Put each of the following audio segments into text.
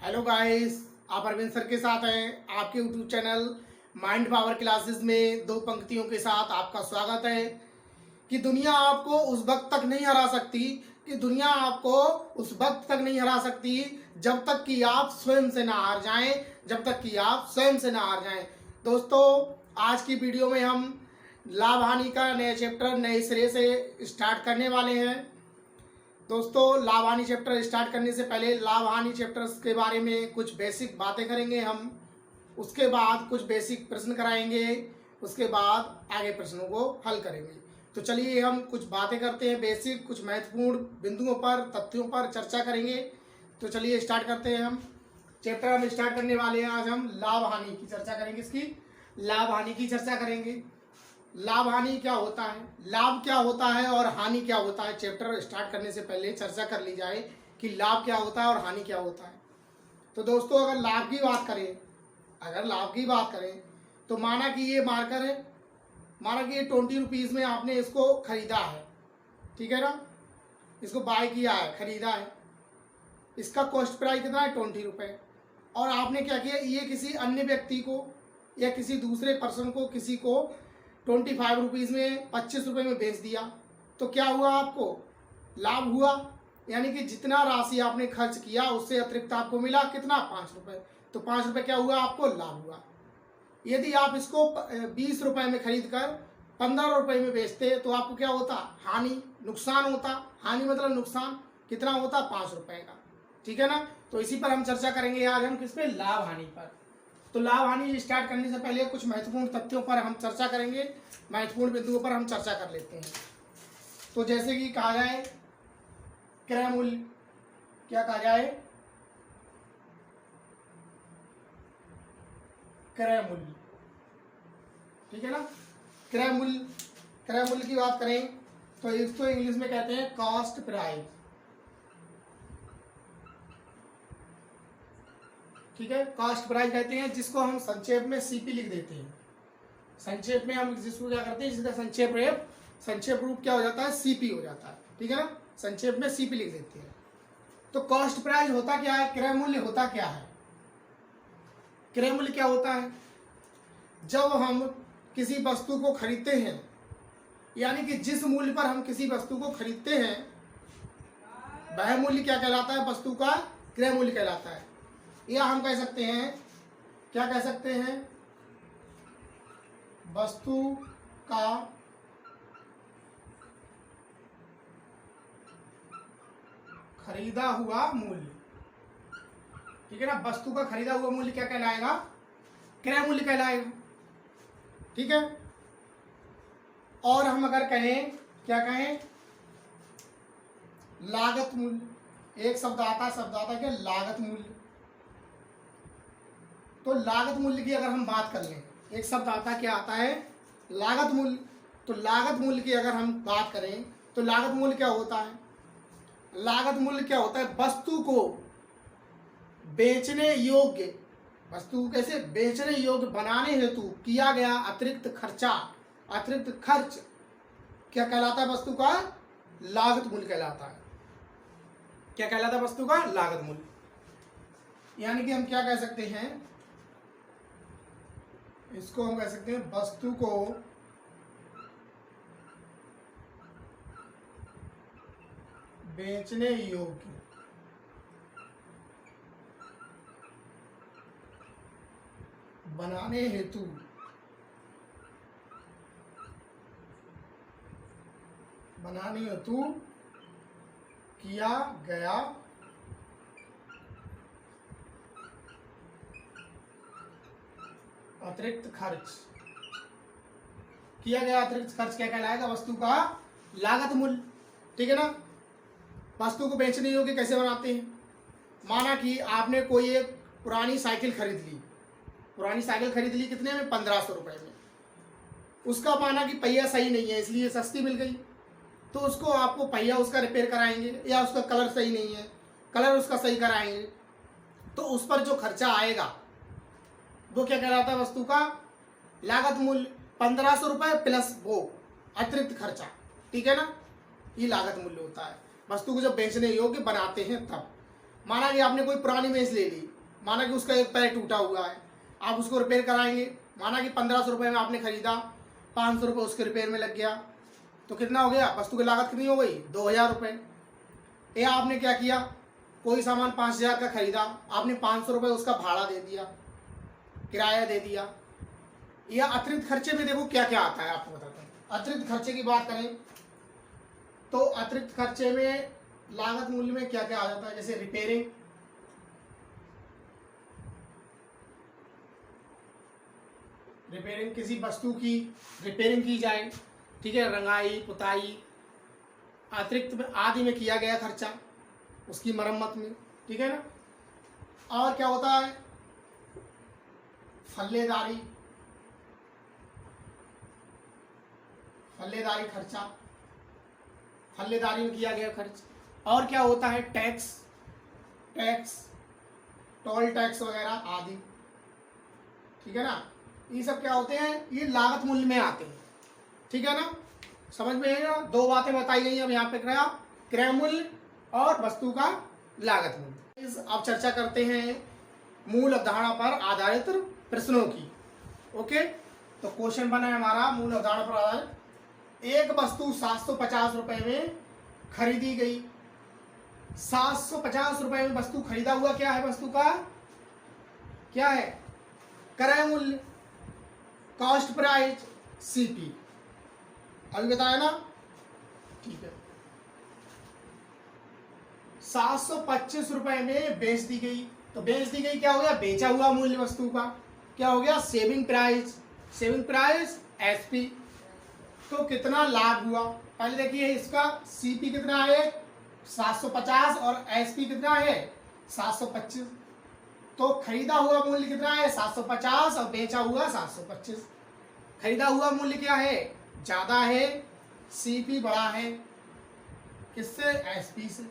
Hello guys, आप Arvind sir के साथ हैं। आपके YouTube channel mind power classes में दो पंक्तियों के साथ आपका स्वागत है। कि दुनिया आपको उस वक्त तक नहीं हरा सकती, कि दुनिया आपको उस वक्त तक नहीं हरा सकती जब तक कि आप स्वयं से ना हार जाएं, जब तक कि आप स्वयं से ना हार जाएं। दोस्तों, आज की वीडियो में हम लाभ हानि का नए चैप्टर नए सिरे से स्टार्ट करने वाले हैं। दोस्तों, लाभ हानि चैप्टर स्टार्ट करने से पहले लाभ हानि चैप्टर्स के बारे में कुछ बेसिक बातें करेंगे हम। उसके बाद कुछ बेसिक प्रश्न कराएंगे, उसके बाद आगे प्रश्नों को हल करेंगे। तो चलिए हम कुछ बातें करते हैं, बेसिक कुछ महत्वपूर्ण बिंदुओं पर, तथ्यों पर चर्चा करेंगे। तो चलिए स्टार्ट करते हैं। हम चैप्टर हम स्टार्ट करने वाले हैं। आज हम लाभ हानि की चर्चा करेंगे। इसकी लाभ हानि की चर्चा करेंगे। लाभ हानि क्या होता है, लाभ क्या होता है और हानि क्या होता है। चैप्टर स्टार्ट करने से पहले चर्चा कर ली जाए कि लाभ क्या होता है और हानि क्या होता है। तो दोस्तों, अगर लाभ की बात करें, तो माना कि ये मार्कर है, माना कि ये 20 रुपीज़ में आपने इसको खरीदा है, ठीक है ना। इसको बाय किया है, खरीदा है। इसका कॉस्ट प्राइस कितना है, 20 रुपये। और आपने क्या किया, ये किसी अन्य व्यक्ति को या किसी दूसरे पर्सन को, किसी को 25 रुपीज़ में, 25 रुपये में बेच दिया। तो क्या हुआ, आपको लाभ हुआ। यानी कि जितना राशि आपने खर्च किया उससे अतिरिक्त आपको मिला कितना, 5 रुपये। तो 5 रुपये क्या हुआ, आपको लाभ हुआ। यदि आप इसको 20 रुपये में खरीद कर 15 रुपये में बेचते तो आपको क्या होता, हानि, नुकसान होता। हानि मतलब नुकसान कितना होता, 5 रुपये का, ठीक है ना। तो इसी पर हम चर्चा करेंगे आज हम, किस पे, लाभ हानि पर। तो लाभ हानि स्टार्ट करने से पहले कुछ महत्वपूर्ण तथ्यों पर हम चर्चा करेंगे, महत्वपूर्ण बिंदुओं पर हम चर्चा कर लेते हैं। तो जैसे कि कहा जाए क्रय मूल्य, क्या कहा जाए, क्रय मूल्य, ठीक है ना। क्रय मूल्य, क्रय मूल्य की बात करें तो इसको इंग्लिश में कहते हैं कॉस्ट प्राइस, ठीक है। कॉस्ट प्राइस कहते हैं, जिसको हम संक्षेप में सीपी लिख देते हैं। संक्षेप में हम जिसको क्या करते हैं, जिसका संक्षेप रूप क्या हो जाता है, सीपी हो जाता है, ठीक है ना। संक्षेप में सीपी लिख देते हैं। तो कॉस्ट प्राइस होता क्या है, क्रय मूल्य होता क्या है। क्रय मूल्य क्या होता है, जब हम किसी वस्तु को खरीदते हैं, यानी कि जिस मूल्य पर हम किसी वस्तु को खरीदते हैं वह मूल्य क्या कहलाता है, वस्तु का क्रय मूल्य कहलाता है। या हम कह सकते हैं, क्या कह सकते हैं, वस्तु का खरीदा हुआ मूल्य, ठीक है ना। वस्तु का खरीदा हुआ मूल्य क्या कहलाएगा, क्रय मूल्य कहलाएगा, ठीक है। और हम अगर कहें, क्या कहें, लागत मूल्य, एक शब्द आता है क्या, लागत मूल्य। तो लागत मूल्य की अगर हम बात कर लें, एक शब्द आता, क्या आता है, लागत मूल्य। तो लागत मूल्य की अगर हम बात करें तो लागत मूल्य क्या होता है, लागत मूल्य क्या होता है, वस्तु को बेचने योग्य, वस्तु को कैसे बेचने योग्य बनाने हेतु किया गया अतिरिक्त खर्चा, अतिरिक्त खर्च क्या कहलाता है, वस्तु का लागत मूल्य कहलाता है। क्या कहलाता है, वस्तु का लागत मूल्य। यानी कि हम क्या कह सकते हैं, इसको हम कह सकते हैं वस्तु को बेचने योग्य बनाने हेतु किया गया अतिरिक्त खर्च, किया गया अतिरिक्त खर्च क्या कहलाएगा, वस्तु का लागत मूल्य, ठीक है ना। वस्तु को बेचने योग्य कैसे बनाते हैं, माना कि आपने कोई एक पुरानी साइकिल खरीद ली, कितने में, 1500 रुपये में। उसका माना कि पहिया सही नहीं है, इसलिए सस्ती मिल गई। तो उसको आपको पहिया उसका रिपेयर कराएंगे, या उसका कलर सही नहीं है, कलर उसका सही कराएंगे, तो उस पर जो खर्चा आएगा वो क्या कहलाता है, वस्तु का लागत मूल्य। 1500 रुपये प्लस वो अतिरिक्त खर्चा, ठीक है ना, ये लागत मूल्य होता है। वस्तु को जब बेचने योग्य बनाते हैं तब। माना कि आपने कोई पुरानी मेज ले ली, माना कि उसका एक पैर टूटा हुआ है, आप उसको रिपेयर कराएंगे। माना कि 1500 रुपये में आपने खरीदा, 500 रुपये उसके रिपेयर में लग गया, तो कितना हो गया, वस्तु की लागत कितनी हो गई, 2000 रुपये। या आपने क्या किया, कोई सामान 5000 का खरीदा, आपने 500 रुपये उसका भाड़ा दे दिया, किराया दे दिया। या अतिरिक्त खर्चे में देखो क्या क्या आता है, आपको बताता हूँ। अतिरिक्त खर्चे की बात करें तो अतिरिक्त खर्चे में लागत मूल्य में क्या क्या आ जाता है, जैसे रिपेयरिंग, किसी वस्तु की रिपेयरिंग की जाए, ठीक है, रंगाई पुताई अतिरिक्त में आदि में किया गया खर्चा उसकी मरम्मत में, ठीक है ना। और क्या होता है, फल्लेदारी खर्चा, फल्लेदारी में किया गया खर्च। और क्या होता है, टैक्स, टोल टैक्स वगैरह आदि, ठीक है ना। ये सब क्या होते हैं, ये लागत मूल्य में आते हैं, ठीक है ना। समझ में है ना, दो बातें बताई गई अब यहाँ पे, क्रय मूल्य और वस्तु का लागत मूल्य। अब चर्चा करते हैं मूल अवधारणा पर आधारित प्रश्नों की। ओके, तो क्वेश्चन बना है हमारा मूल अवधारणा पर आधारित। एक वस्तु 750 रुपए में खरीदी गई। 750 रुपए में वस्तु खरीदा हुआ क्या है, वस्तु का क्या है, क्रय मूल्य, कॉस्ट प्राइस, सीपी, अभी बताया ना, ठीक है। 725 रुपए में बेच दी गई, तो बेच दी गई क्या हो गया, बेचा हुआ मूल्य वस्तु का क्या हो गया, सेविंग प्राइस एसपी। तो कितना लाभ हुआ, पहले देखिए इसका सीपी कितना है 750 और एसपी कितना है 725। तो खरीदा हुआ मूल्य कितना है 750 और बेचा हुआ 725। खरीदा हुआ मूल्य क्या है, ज्यादा है, सीपी बड़ा है, किससे, एसपी से।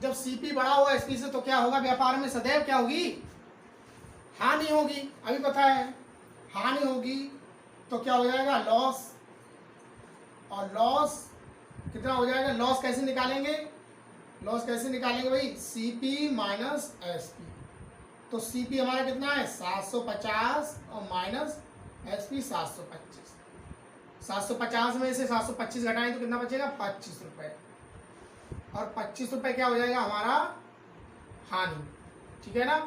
जब सीपी बड़ा हुआ एसपी से तो क्या होगा, व्यापार में सदैव क्या होगी, हानि होगी। अभी पता है, हानि होगी तो क्या हो जाएगा, लॉस। और लॉस कितना हो जाएगा, लॉस कैसे निकालेंगे, भाई, सीपी माइनस एसपी। तो सीपी हमारा कितना है 750 और माइनस एसपी 725। 750 में से 725 घटाएं तो कितना बचेगा, 25 रुपए। और 25 रुपए क्या हो जाएगा हमारा, हानि, ठीक है ना।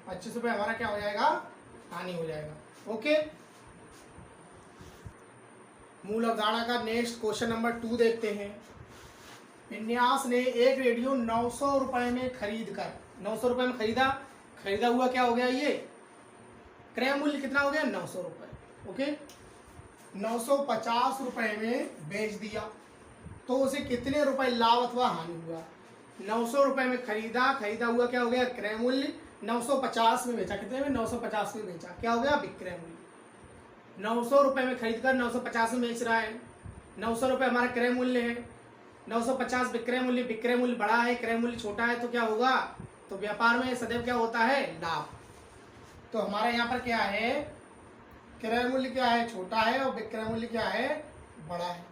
25 रुपए हमारा क्या हो जाएगा, हानि हो जाएगा। ओके, मूल अवधारणा का नेक्स्ट क्वेश्चन नंबर 2 देखते हैं। विन्यास ने एक रेडियो 900 रुपए में खरीद कर, 900 रुपए में खरीदा हुआ क्या हो गया, ये क्रय मूल्य कितना हो गया 900 रुपए। ओके, 950 रुपए में बेच दिया, तो उसे कितने रुपए लाभ अथवा हानि हुआ। 900 रुपए में खरीदा हुआ क्या हो गया, क्रय मूल्य। 950 में बेचा, कितने में 950 में बेचा, क्या हो गया, विक्रय मूल्य। 900 रुपए में खरीदकर 950 में बेच रहा है, 900 रुपए हमारा क्रय मूल्य है, 950 विक्रय मूल्य बड़ा है, क्रय मूल्य छोटा है, तो क्या होगा, तो व्यापार में सदैव क्या होता है, लाभ। तो हमारा यहाँ पर क्या है, क्रय मूल्य क्या है, छोटा है, और विक्रय मूल्य क्या है, बड़ा है,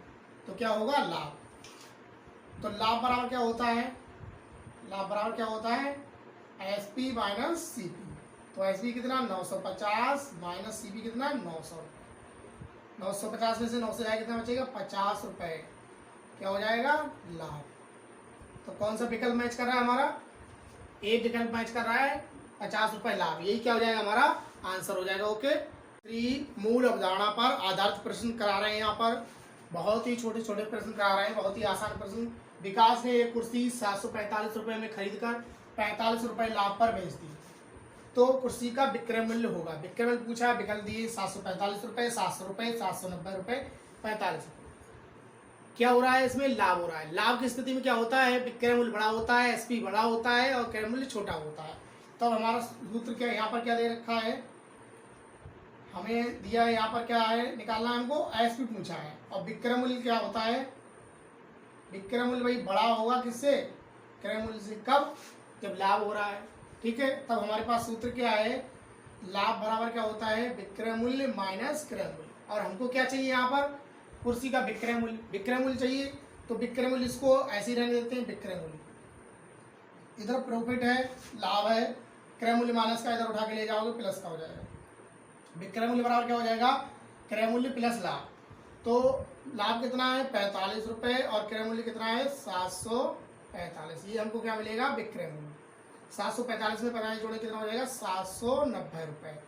तो क्या होगा, लाभ। तो लाभ बराबर क्या होता है, एसपी माइनस सीपी। तो एसपी कितना 950 माइनस सीपी कितना 900। 950 में से 900 जाएगा, कितना बचेगा 50 रुपए, क्या हो जाएगा, लाभ। तो कौन सा विकल्प मैच कर रहा है हमारा, ए विकल्प मैच कर रहा है, 50 रुपए लाभ, यही क्या हो जाएगा हमारा आंसर हो जाएगा। ओके, 3 मूल अवधारणा पर आधारित प्रश्न करा रहे हैं, यहाँ पर बहुत ही छोटे छोटे प्रश्न करा रहे हैं, बहुत ही आसान प्रश्न। विकास ने एक कुर्सी 745 रुपए में खरीदकर 45 रुपए लाभ पर बेच दी, तो कुर्सी का विक्रय मूल्य होगा। विक्रय मूल्य पूछा है, विकल्प दिए 745 रुपए, 700 रुपए, 790 रुपए, 45 रुपए। क्या हो रहा है इसमें, लाभ हो रहा है। लाभ की स्थिति में क्या होता है, विक्रय मूल्य बड़ा होता है, एसपी बड़ा होता है और क्रय मूल्य छोटा होता है। तो हमारा सूत्र क्या, यहाँ पर क्या दे रखा है, हमें दिया है यहाँ पर क्या है, निकालना है हमको, एसपी पूछा है। और विक्रय मूल्य क्या होता है, विक्रय मूल्य भाई बड़ा होगा किससे, क्रय मूल्य से। कब, जब लाभ हो रहा है, ठीक है। तब हमारे पास सूत्र क्या है, लाभ बराबर क्या होता है, विक्रय मूल्य माइनस क्रय मूल्य। और हमको क्या चाहिए यहाँ पर, कुर्सी का विक्रय मूल्य चाहिए, तो विक्रय मूल्य इसको ऐसे ही रहने देते हैं, विक्रय मूल्य। इधर प्रॉफिट है, लाभ है, क्रय मूल्य माइनस का इधर उठा के ले जाओगे प्लस का हो जाएगा। विक्रय मूल्य बराबर क्या हो जाएगा, क्रय मूल्य प्लस लाभ। तो लाभ कितना है 45 रुपये और क्रय मूल्य कितना है 745। ये हमको क्या मिलेगा विक्रय मूल्य। 745 में 45 जोड़े कितना हो जाएगा 790 रुपये।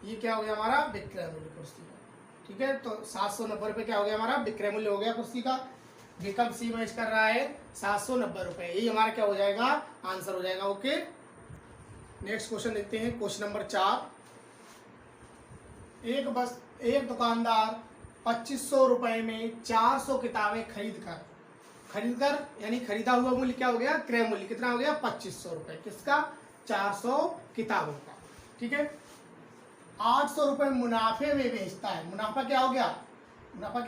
ये क्या हो गया हमारा विक्रय मूल्य कुर्सी का। ठीक है, तो 790 रुपये क्या हो गया हमारा विक्रय मूल्य हो गया कुर्सी का। विकल्प सी मैच कर रहा है 790 रुपये। यही हमारा क्या हो जाएगा आंसर हो जाएगा। ओके, नेक्स्ट क्वेश्चन देखते हैं। Question number 4। एक दुकानदार 2500 रुपये में 400 किताबें खरीद कर यानी खरीदा हुआ मूल्य क्या हो गया क्रय मूल्य कितना हो गया 2500 रुपये। किसका 400 किताबों का। ठीक है, 800 रुपये मुनाफे में बेचता है। मुनाफा क्या हो गया लाभ। मुनाफा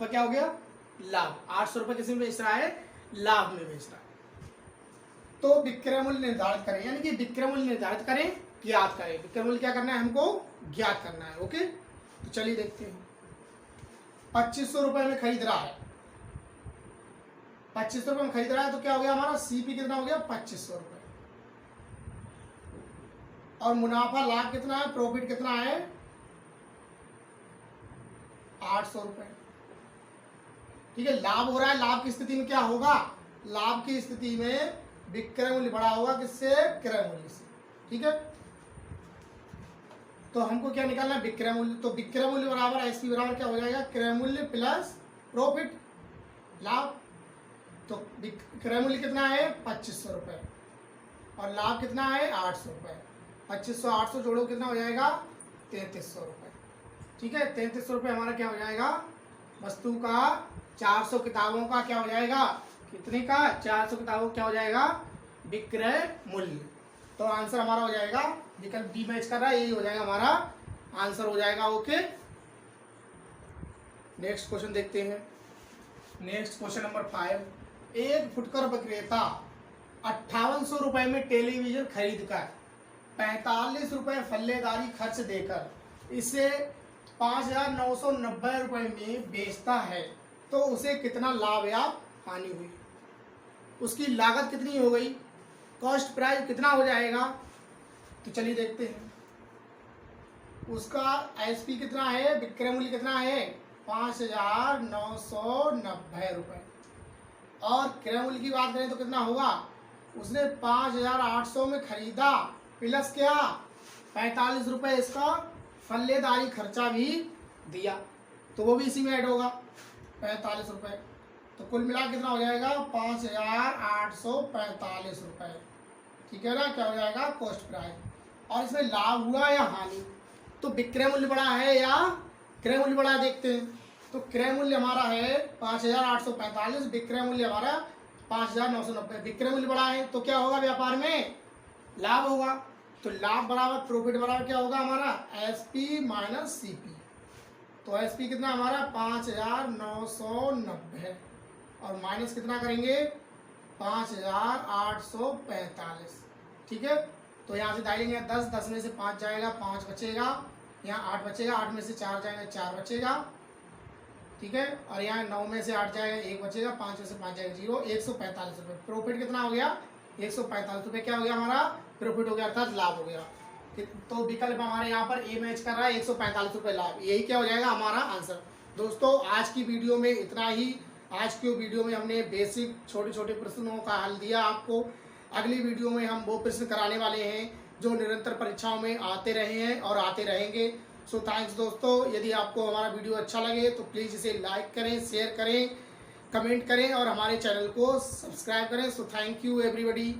क्या हो गया लाभ। 800 रुपये किसी में बेच रहा है लाभ में बेच रहा है। तो विक्रय मूल्य निर्धारित करें, यानी कि विक्रय मूल्य निर्धारित करें ज्ञात करें। विक्रय मूल्य क्या करना है हमको ज्ञात करना है। ओके, तो चलिए देखते हैं। 2500 रुपये में खरीद रहा है, 2500 रुपये में खरीद रहा है तो क्या हो गया हमारा सीपी कितना हो गया 2500 रुपये। और मुनाफा लाभ कितना है प्रॉफिट कितना है 800 रुपये। ठीक है, लाभ हो रहा है। लाभ की स्थिति में क्या होगा, लाभ की स्थिति में विक्रय मूल्य बड़ा होगा किससे क्रय मूल्य से। ठीक है, तो हमको क्या निकालना है विक्रय मूल्य। तो विक्रय मूल्य बराबर एसपी बराबर क्या हो जाएगा क्रय मूल्य प्लस प्रॉफिट लाभ। तो क्रय मूल्य कितना है 2500 रुपये और लाभ कितना है 800 रुपये। 2500 800 जोड़ो कितना हो जाएगा 3300 रुपये। ठीक है, 3300 रुपये हमारा क्या हो जाएगा वस्तु का 400 किताबों का क्या हो जाएगा कितने का 400 किताबों क्या हो जाएगा विक्रय मूल्य। तो आंसर हमारा हो जाएगा विकल्प डी मैच कर रहा है, यही हो जाएगा हमारा आंसर हो जाएगा। ओके, नेक्स्ट क्वेश्चन देखते हैं। Next question number 5। एक फुटकर विक्रेता 5800 रुपये में टेलीविजन खरीदकर 45 रुपये फल्लेदारी खर्च देकर इसे 5990 रुपये में बेचता है तो उसे कितना लाभ या हानि हुई। उसकी लागत कितनी हो गई, कॉस्ट प्राइस कितना हो जाएगा। तो चलिए देखते हैं। उसका एसपी कितना है विक्रय मूल्य कितना है 5990 रुपये और क्रय मूल्य की बात करें तो कितना होगा उसने 5800 में खरीदा प्लस क्या 45 रुपये इसका फल्लेदारी खर्चा भी दिया तो वो भी इसी में ऐड होगा 45 रुपये। तो कुल मिला कितना हो जाएगा 5845 रुपये। ठीक है ना, क्या हो जाएगा कॉस्ट प्राइस। और इसमें लाभ हुआ या हानि, तो विक्रय मूल्य बड़ा है या क्रय मूल्य बड़ा है देखते हैं। तो क्रय मूल्य हमारा है 5845, विक्रय मूल्य हमारा 5990। विक्रय मूल्य बड़ा है तो क्या होगा व्यापार में लाभ होगा। तो लाभ बराबर प्रॉफिट बराबर क्या होगा हमारा एसपी माइनस सीपी। तो एसपी कितना हमारा 5990 और माइनस कितना करेंगे 5845। ठीक है, तो यहाँ से डालेंगे 10, 10 में से 5 जाएगा 5 बचेगा, यहाँ 8 बचेगा, 8 में से 4 जाएगा 4 बचेगा। ठीक है, और यहाँ 9 में से 8 जाएगा 1 बचेगा, 5 में से 5 जाएगा 0। 145 रुपये प्रॉफिट कितना हो गया 145 रुपये क्या हो गया हमारा प्रॉफिट हो गया अर्थात लाभ हो गया। तो विकल्प हमारे यहाँ पर ए मैच कर रहा है 145 रुपये लाभ। यही क्या हो जाएगा हमारा आंसर। दोस्तों आज की वीडियो में इतना ही। आज की वीडियो में हमने बेसिक छोटे छोटे प्रश्नों का हल दिया आपको। अगली वीडियो में हम वो प्रश्न कराने वाले हैं जो निरंतर परीक्षाओं में आते रहे हैं और आते रहेंगे। सो थैंक्स दोस्तों। यदि आपको हमारा वीडियो अच्छा लगे तो प्लीज़ इसे लाइक करें, शेयर करें, कमेंट करें और हमारे चैनल को सब्सक्राइब करें। So thank you everybody.